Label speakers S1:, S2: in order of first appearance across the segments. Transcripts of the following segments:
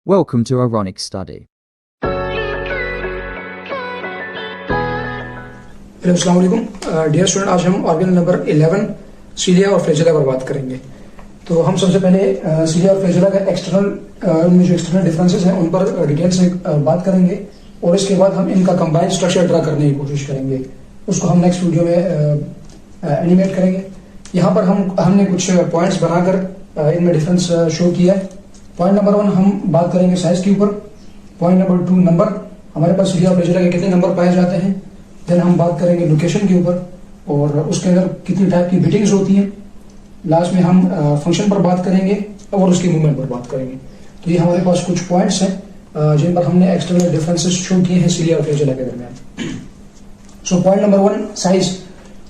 S1: Welcome to Ironic Study.
S2: अस्सलाम वालेकुम dear student, आज हम ऑर्गन नंबर 11 सीलिया और फ्लैजेला पर बात करेंगे। तो हम सबसे पहले सीलिया और फ्लैजेला का उनमें जो एक्सटर्नल डिफरेंसेस हैं उन पर डिटेल से बात करेंगे और इसके बाद हम इनका कंबाइंड स्ट्रक्चर ड्रा करने की कोशिश करेंगे। उसको हम नेक्स्ट वीडियो में एनिमेट करेंगे। यहाँ पर हमने कुछ पॉइंट्स बनाकर इनमें डिफरेंस शो किया है। पॉइंट नंबर 1 हम बात करेंगे साइज के ऊपर। पॉइंट नंबर 2 नंबर, हमारे पास सीलिया और फ्लैजेला के कितने नंबर पाए जाते हैं। देन हम बात करेंगे लोकेशन के ऊपर और उसके अंदर कितनी टाइप की बीटिंग्स होती हैं। लास्ट में हम फंक्शन पर बात करेंगे और उसकी मूवमेंट पर बात करेंगे। तो ये हमारे पास कुछ पॉइंट्स हैं जिन पर हमने एक्सटर्नल डिफरेंसेस शो किए हैं सीलिया और फ्लैजेला के दरमियान। So point number 1 size.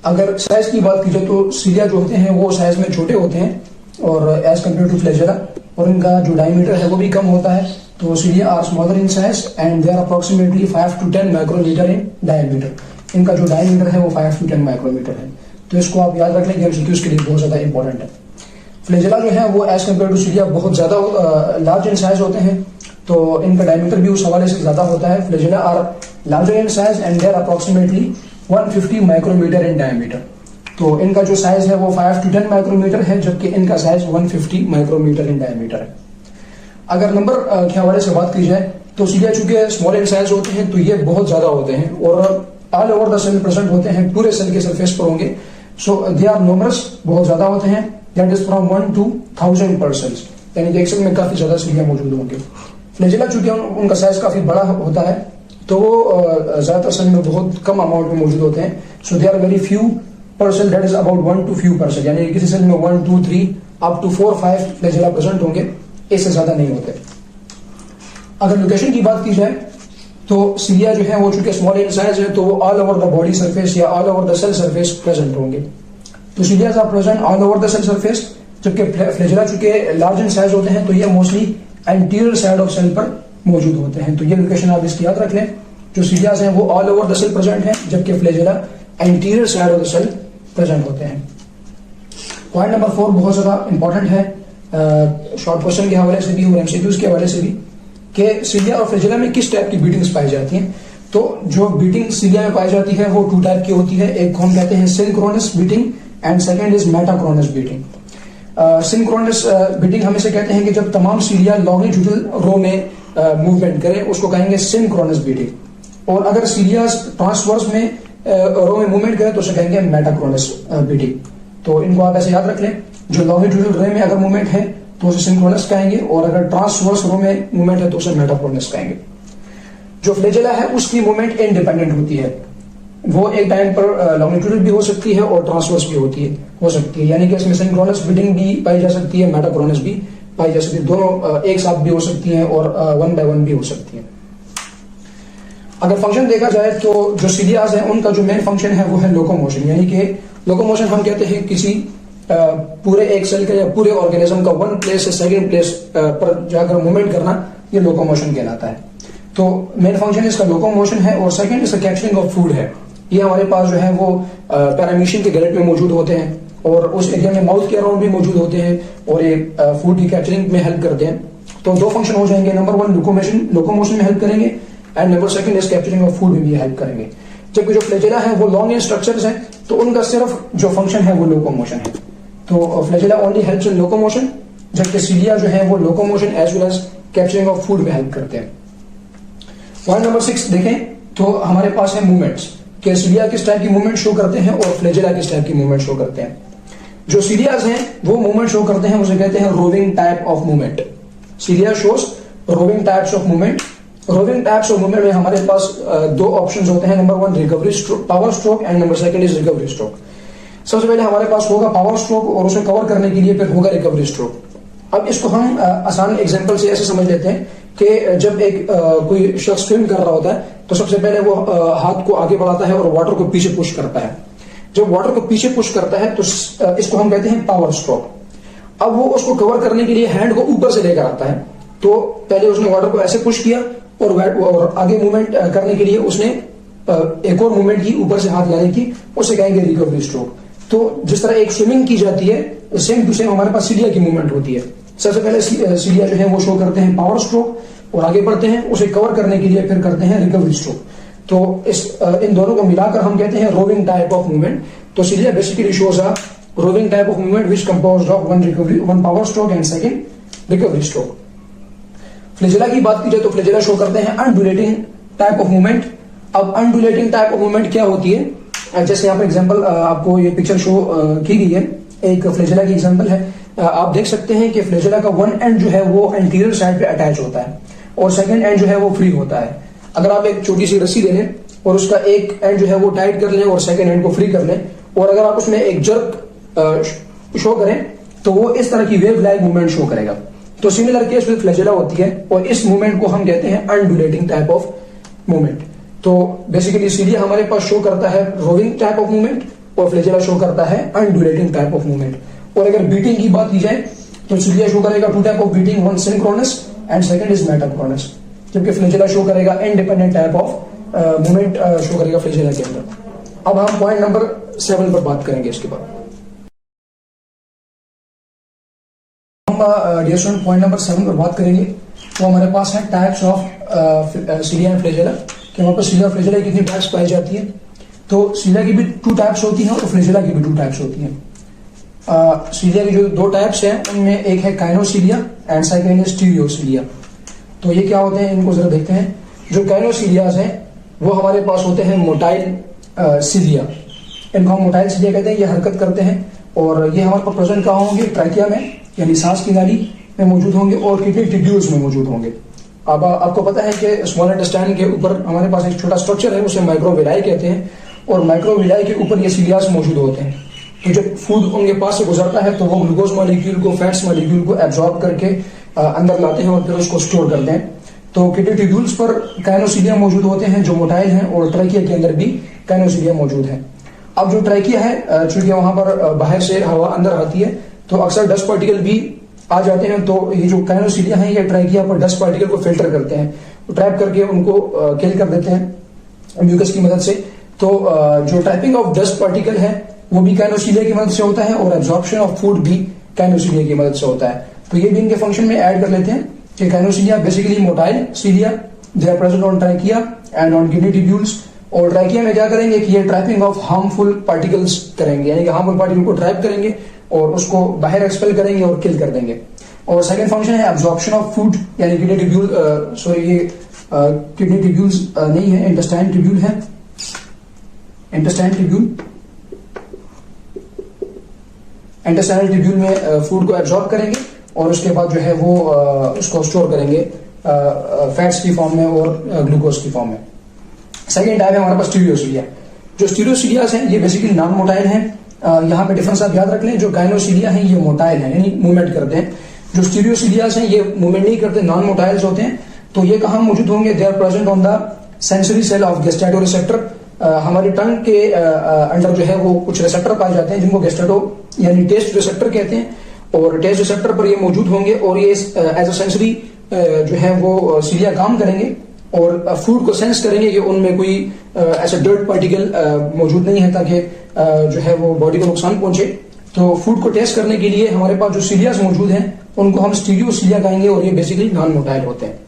S2: अगर साइज की बात की जाए तो सीलिया जो होते हैं वो साइज में छोटे होते हैं और एज कम्पेयर टू फ्लैजेला, और इनका जो डायमीटर है वो भी कम होता है। तो cilia are smaller in size and they are approximately 5 to 10 micrometre in diameter. इनका जो डायमीटर है वो 5 to 10 माइक्रोमीटर है। तो इसको आप याद रख लेंगे, एमसीक्यूज के लिए बहुत ज्यादा इंपॉर्टेंट है। फ्लैजेला जो है वो एज कम्पेयर टू सीलिया बहुत ज्यादा लार्ज इन साइज होते हैं, तो इनका डायमीटर भी उस हवाले से ज्यादा होता है। Flagella are larger in size and they are approximately 150 micrometre in diameter. तो इनका जो साइज है वो 5 to 10 माइक्रोमीटर है, जबकि इनका साइज 150 माइक्रोमीटर इन डायमीटर है। अगर नंबर के हवाले से बात की जाए तो सीलिया चूंकि स्मॉल इन साइज होते हैं तो ये बहुत ज्यादा होते हैं और all over the cell present होते हैं, पूरे सेल के सरफेस पर होंगे। सो दे आर न्यूमरस, बहुत ज्यादा होते हैं। दैट इज फ्रॉम 1 to 1000%, यानी कि एक सेल में काफी ज्यादा सीलिया मौजूद होंगे। फ्लैजेला चूंकि उनका साइज काफी बड़ा होता है तो वो ज्यादातर सेल में बहुत कम अमाउंट में मौजूद होते हैं। So they are very few percent, that is about 1 to few percent, यानी किसी सेल में 1, 2, 3 up to 4, 5 फ्लैजेला प्रेजेंट होंगे, इससे ज्यादा नहीं होते। अगर लोकेशन की बात की जाए तो सीलिया जो है वो चूंकि स्मॉल इन साइज है तो वो all over the body surface या all over the cell surface present होंगे। तो cilia are present all over the cell surface, जबकि फ्लैजेला चूंकि लार्ज इन साइज होते हैं तो ये mostly anterior side of cell पर मौजूद होते हैं। तो ये लोकेशन आप इसकी याद रख लें। जो सीलियाज हैं वो all over the cell present है, जबकि flagella anterior side of the cell present होते हैं। पॉइंट नंबर 4 बहुत ज्यादा इंपॉर्टेंट है शॉर्ट क्वेश्चन के हवाले से भी और एमसीक्यूज के हवाले से भी, कि सीलिया और फ्लैजेला में किस टाइप की बीटिंग्स पाई जाती हैं। तो जो बीटिंग सीलिया में पाई जाती है वो 2 टाइप की होती है। एक को हम कहते हैं synchronous beating and second is metachronous beating. Synchronous beating हम इसे कहते हैं कि जब तमाम सीलिया लॉन्गिट्यूडल रो में मूवमेंट करें, उसको कहेंगे सिंक्रोनस बीटिंग। और अगर सीलिया ट्रांसवर्स में रो में मूवमेंट करें तो उसे कहेंगे मेटाक्रोनस बीटिंग। तो इनको आप ऐसे याद रख लें, जो लॉन्गिट्यूडल रो में अगर मूवमेंट है तो उसे सिंक्रोनस कहेंगे और अगर ट्रांसवर्स रो में मूवमेंट है तो उसे मेटाक्रोनस कहेंगे। जो फ्लैजेला है उसकी मूवमेंट इंडिपेंडेंट होती है, वो एक टाइम पर लॉन्गिट्यूडल भी हो सकती है और ट्रांसवर्स भी हो सकती है, यानी कि इसमें सिंक्रोनस बीटिंग भी पाई जा सकती है, मेटाक्रोनस भी पाई जा सकती है। दोनों एक साथ भी हो सकती हैं और 1 by 1 भी हो सकती हैं। अगर फंक्शन देखा जाए तो जो सीलियाज हैं उनका जो मेन फंक्शन है वो है लोकोमोशन, यानी कि लोकोमोशन हम कहते हैं किसी पूरे एक सेल का या पूरे ऑर्गेनिज्म का 1 प्लेस से सेकंड प्लेस पर जाकर मूवमेंट करना, ये लोकोमोशन कहलाता है। तो मेन फंक्शन इसका लोकोमोशन है और सेकंड इसका कैप्चरिंग ऑफ फूड है। ये हमारे पास जो है वो पैरामीशियन के गलेट में मौजूद होते हैं और उस एरिया में माउथ के अराउंड भी मौजूद होते हैं और ये फूड की कैप्चरिंग में हेल्प करते हैं। तो 2 फंक्शन हो जाएंगे, नंबर 1 लोकोमोशन में हेल्प करेंगे and number 2 is capturing of food में भी हेल्प करेंगे। जबकि जो फ्लैजेला है वो लॉन्ग इन स्ट्रक्चर्स हैं तो उनका सिर्फ जो फंक्शन है वो लोकोमोशन है। तो flagella only helps in locomotion, जबकि सीलिया जो है वो locomotion as well as capturing of food में हेल्प करते हैं। पॉइंट नंबर 6 देखें तो हमारे पास है मूवमेंट्स, कि सीलिया किस टाइप की मूवमेंट शो करते हैं और फ्लैजेला किस टाइप की मूवमेंट शो करते हैं। जो सीलियाज हैं वो मूवमेंट शो करते हैं उसे कहते हैं rowing type of movement. Cilia shows rowing types of movement. Rowing types of movement में हमारे पास 2 ऑप्शंस होते हैं, number 1 recovery stroke, power stroke and number 2 is recovery stroke. सबसे पहले हमारे पास होगा पावर स्ट्रोक और उसे कवर करने के लिए फिर होगा रिकवरी स्ट्रोक। अब इसको हम आसान एग्जांपल से ऐसे समझ लेते हैं कि जब एक कोई शख्स स्विम कर रहा होता है तो सबसे पहले वो हाथ को आगे बढ़ाता है और वाटर को पीछे पुश करता है। जब वाटर को पीछे पुश करता है तो इसको हम कहते हैं पावर स्ट्रोक। अब वो उसको कवर करने के लिए हैंड को ऊपर से लेकर आता है, तो पहले उसने वाटर को ऐसे पुश किया और आगे मूवमेंट करने के लिए उसने एक और मूवमेंट की ऊपर से हाथ लाने की, उसे कहेंगे रिकवरी स्ट्रोक। तो जिस तरह एक स्विमिंग की जाती है सेम टू सेम हमारे पास सीलिया की मूवमेंट होती है। सबसे पहले सीलिया जो है वो शो करते हैं पावर स्ट्रोक, और आगे बढ़ते हैं उसे कवर करने के लिए फिर करते हैं रिकवरी स्ट्रोक। तो इन दोनों को मिलाकर हम कहते हैं रोविंग टाइप ऑफ मूवमेंट। तो cilia basically shows a rowing type of movement which composed of one power stroke and second recovery stroke. Flagella की बात की जाए तो फ्लैजेला शो करते हैं अनडुलेटिंग टाइप ऑफ मूवमेंट। अब अनडुलेटिंग टाइप ऑफ मूवमेंट क्या होती है, जैसे यहाँ पर एग्जांपल आपको ये पिक्चर शो की गई है, एक फ्लैजेला की एग्जांपल है। आप देख सकते हैं कि फ्लैजेला का वन एंड जो है वो एंटीरियर साइड पे अटैच होता है और सेकंड एंड जो है वो फ्री होता है। अगर आप एक छोटी सी रस्सी ले लें और उसका एक एंड जो है वो टाइट कर लें और सेकंड एंड को फ्री कर लें, और अगर आप उसमें एक जर्क शो करें तो वो इस तरह की वेव लाइक मूवमेंट शो करेगा। तो सिमिलर केस विद फ्लैजेला होती है, और इस मूवमेंट को हम कहते हैं अनडुलेटिंग टाइप ऑफ मूवमेंट। तो बेसिकली सीलिया हमारे पास शो करता है रोविंग टाइप ऑफ मूवमेंट और फ्लैजेला शो करता है अनडुलेटिंग टाइप ऑफ मूवमेंट। और अगर बीटिंग की बात की जाए तो सीलिया शो करेगा two type of beating, one synchronous and second is metachronous, जबकि फ्लैजेला शो करेगा independent type of movement show करेगा फ्लैजेला के अंदर। अब हम पॉइंट नंबर 7 पर बात करेंगे। इसके बाद हम डियर स्टूडेंट पॉइंट नंबर 7 पर बात करेंगे। तो हमारे पास है types of cilia and flagella, कि हमारे पास सीलिया और फ्लैजेला की कितनी टाइप्स पाई जाती है। तो सीलिया की भी 2 टाइप्स होती हैं और फ्लैजेला की भी 2 टाइप्स होती हैं। सीलिया की जो 2 टाइप्स हैं उनमें एक है काइनोसीलिया एंड सेकंड है स्टीरियोसीलिया। तो ये क्या होते हैं, इनको जरा देखते हैं। जो काइनोसीलियाज हैं वो हमारे पास होते हैं मोटाइल सीलिया, इनको हम मोटाइल सीलिया कहते हैं। ये हरकत करते हैं और ये हमारे पास प्रेजेंट कहाँ होंगे, ट्रैकिया में यानी सांस की नाली में मौजूद होंगे और किडनी टिब्यूल्स में मौजूद होंगे। अब आपको पता है कि स्मॉल इंटेस्टाइन के ऊपर हमारे पास एक छोटा स्ट्रक्चर है, उसे माइक्रोविलाई कहते हैं, और माइक्रोविलाई के ऊपर ये सीलियास मौजूद होते हैं। तो जब फूड उनके पास से गुजरता है तो वो ग्लूकोज मॉलिक्यूल को, फैट्स मॉलिक्यूल को एब्जॉर्ब करके अंदर लाते हैं और फिर उसको स्टोर करते हैं। तो किडनी ट्यूब्यूल्स पर काइनोसीलिया मौजूद होते हैं जो मोटाइल हैं, और ट्रैकिया के अंदर भी काइनोसीलिया मौजूद है। अब जो ट्रैकिया है, चूंकि वहां पर बाहर से हवा अंदर आती है तो अक्सर डस्ट पार्टिकल भी आ जाते हैं। तो ये जो काइनोसीलिया है ये ट्रैकिया पर डस्ट पार्टिकल को फिल्टर करते हैं, तो ट्रैप करके उनको किल कर देते हैं म्यूकस की मदद से। तो जो ट्रैपिंग ऑफ डस्ट पार्टिकल है वो भी काइनोसीलिया की मदद से होता है, और एब्जॉर्प्शन ऑफ फूड भी काइनोसीलिया की मदद से होता है। तो ये भी इनके फंक्शन में ऐड कर लेते हैं कि kinocilia basically motile cilia, they are present on trachea and on kidney tubules. और ट्रैकिया में क्या करेंगे कि ये ट्रैपिंग ऑफ हार्मफुल पार्टिकल्स करेंगे, यानी कि हार्मफुल पार्टिकल को ट्रैप करेंगे और उसको बाहर एक्सपेल करेंगे और किल कर देंगे। और सेकंड फंक्शन है एब्जॉर्प्शन ऑफ फूड, यानी किडनी ट्यूब्यूल, सॉरी ये किडनी ट्यूब्यूल्स नहीं है, इंटेस्टाइन ट्यूब्यूल है, इंटेस्टाइन ट्यूब्यूल। इंटेस्टाइनल ट्यूब्यूल में फूड को एब्जॉर्ब करेंगे और उसके बाद जो है वो उसको स्टोर करेंगे फैट्स की फॉर्म में और ग्लूकोज की फॉर्म में। सेकेंड टाइप है हमारे पास स्टीरियोसीलिया। जो स्टीरियोसीलियास हैं ये बेसिकली नॉन मोटाइल हैं। यहाँ पे डिफरेंस आप याद रख लें, जो काइनोसीलिया हैं ये मोटाइल हैं यानी मूवमेंट करते हैं। जो स्टीरियोसीलियास हैं ये मूवमेंट नहीं करते, नॉन मोटाइल्स होते हैं। तो ये कहाँ मौजूद होंगे, they are present on the sensory cell of gustatoreceptor. हमारे टंग के अंदर जो है वो कुछ रिसेप्टर पाए जाते हैं जिनको गैस्ट्रेटो यानी टेस्ट रिसेप्टर कहते हैं, और टेस्ट रिसेप्टर पर ये मौजूद होंगे और ये एज अ सेंसरी जो है वो सीलिया काम करेंगे और फूड को सेंस करेंगे कि उनमें कोई ऐसा डर्ट पार्टिकल मौजूद नहीं है ताकि जो है वो बॉडी को नुकसान पहुंचे। तो फूड को टेस्ट करने के लिए हमारे पास जो सीलियास मौजूद हैं उनको हम स्टीरियोसीलिया कहेंगे, और ये बेसिकली नॉन मोटाइल होते हैं।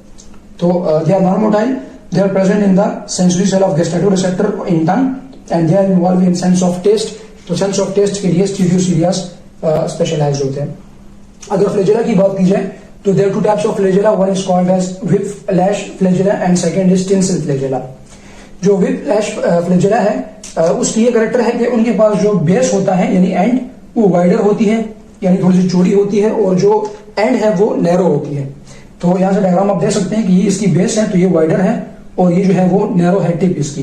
S2: तो they are non motile, they are present in the sensory cell of gustatoreceptor in tongue and they are involved in sense of taste। तो sense of taste के लिए स्टीरियोसीलियास स्पेशलाइज्ड होते हैं। अगर फ्लैजेला की बात की जाए तो there are 2 types of flagella, one is called as whiplash flagella and second is tinsel flagella। जो whiplash flagella है उसकी ये कैरेक्टर है कि उनके पास जो बेस होता है यानी एंड वो वाइडर होती है, यानी थोड़ी सी चौड़ी होती है, और जो एंड है वो नैरो होती है। तो यहाँ से डायग्राम आप देख सकते हैं कि ये इसकी बेस है तो ये वाइडर है और ये जो है वो नैरो है टिप इसकी।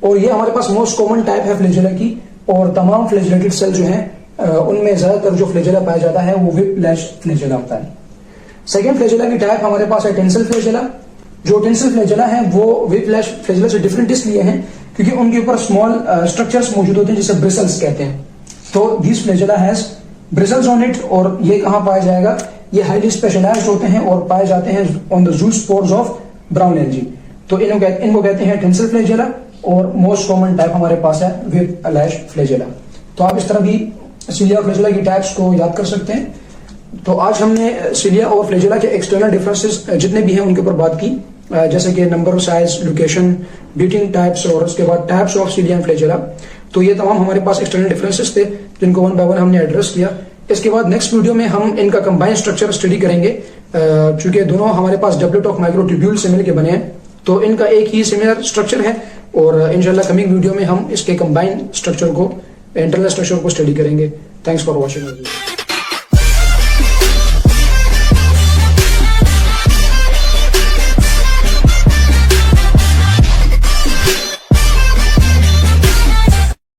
S2: और ये हमारे पास मोस्ट कॉमन टाइप है फ्लैजेला की, और तमाम फ्लैजेलेटेड सेल जो है उनमें ज्यादातर जो फ्लैजेला पाया जाता है वो whiplash फ्लैजेला होता है। सेकेंड फ्लैजेला की टाइप हमारे पास है टेंसल फ्लैजेला। जो टेंसल फ्लैजेला है वो whiplash फ्लैजेला से डिफरेंट इसलिए है क्योंकि उनके ऊपर स्मॉल स्ट्रक्चर्स मौजूद होते हैं जिसे ब्रिसल्स कहते हैं। तो this flagella has bristles on it, और ये कहाँ पाया जाएगा, ये हाईली स्पेशलाइज्ड होते हैं और पाए जाते हैं on the zoospores of brown algae. तो इनको कहते हैं टेंसल फ्लैजेला, और मोस्ट कॉमन टाइप हमारे पास है whiplash फ्लैजेला। तो आप इस तरह भी सीलिया फ्लैजेला की टाइप्स को याद कर सकते हैं। तो आज हमने सिलिया और फ्लैजेला के एक्सटर्नल डिफरेंसेस जितने भी हैं उनके ऊपर बात की, जैसे कि number, size, location, beating types और उसके बाद types of cilia and flagella. तो ये तमाम हमारे पास एक्सटर्नल डिफरेंसेस थे जिनको वन बाय वन हमने एड्रेस किया। इसके बाद नेक्स्ट वीडियो में हम इनका कंबाइंड स्ट्रक्चर स्टडी करेंगे। चूंकि दोनों हमारे पास डबलेट ऑफ माइक्रोट्यूब्यूल से मिलकर बने हैं, तो इनका एक ही सिमिलर स्ट्रक्चर है और इंशाल्लाह कमिंग वीडियो में हम इसके कंबाइंड स्ट्रक्चर को, इंटरनल स्ट्रक्चर को स्टडी करेंगे। Thanks for watching.